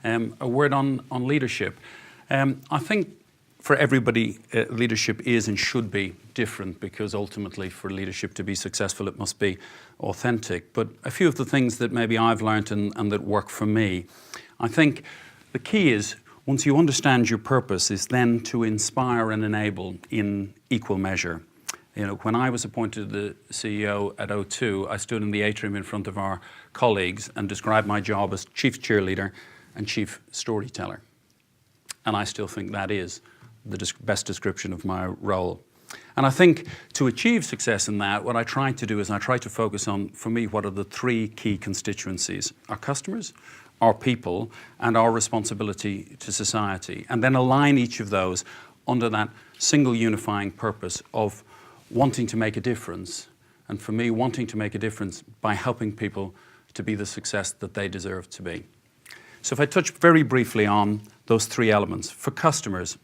A word on leadership. I think for everybody, leadership is and should be different, because ultimately for leadership to be successful, it must be authentic. But a few of the things that maybe I've learned and that work for me, I think the key is, once you understand your purpose, is then to inspire and enable in equal measure. You know, when I was appointed the CEO at O2, I stood in the atrium in front of our colleagues and described my job as chief cheerleader and chief storyteller. And I still think that is the best description of my role. And I think to achieve success in that, what I try to do is I try to focus on, for me, what are the three key constituencies: our customers, our people, and our responsibility to society. And then align each of those under that single unifying purpose of wanting to make a difference. And for me, wanting to make a difference by helping people to be the success that they deserve to be. So if I touch very briefly on those three elements. For customers,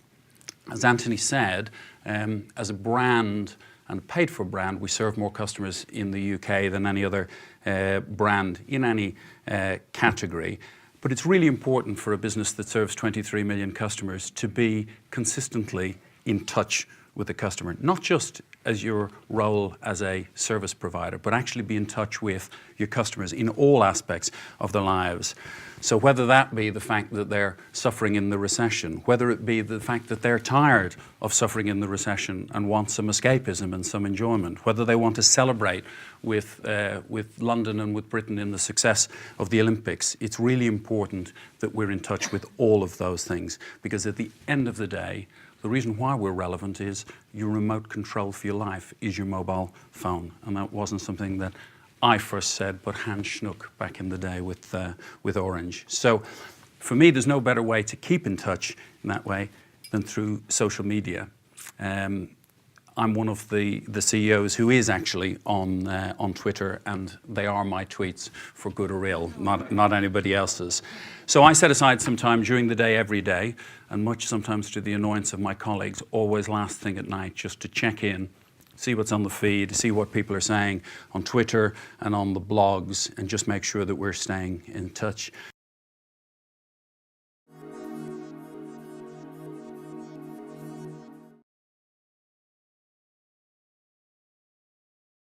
as Anthony said, as a brand and paid for brand, we serve more customers in the UK than any other brand in any category. But it's really important for a business that serves 23 million customers to be consistently in touch with the customer, not just as your role as a service provider, but actually be in touch with your customers in all aspects of their lives. So whether that be the fact that they're suffering in the recession, whether it be the fact that they're tired of suffering in the recession and want some escapism and some enjoyment, whether they want to celebrate with London and with Britain in the success of the Olympics, it's really important that we're in touch with all of those things, because at the end of the day, the reason why we're relevant is your remote control for your life is your mobile phone. And that wasn't something that I first said, but Hans Schnuck back in the day with Orange. So for me, there's no better way to keep in touch in that way than through social media. I'm one of the CEOs who is actually on Twitter, and they are my tweets for good or ill, not anybody else's. So I set aside some time during the day, every day, and much sometimes to the annoyance of my colleagues, always last thing at night, just to check in, see what's on the feed, see what people are saying on Twitter and on the blogs, and just make sure that we're staying in touch.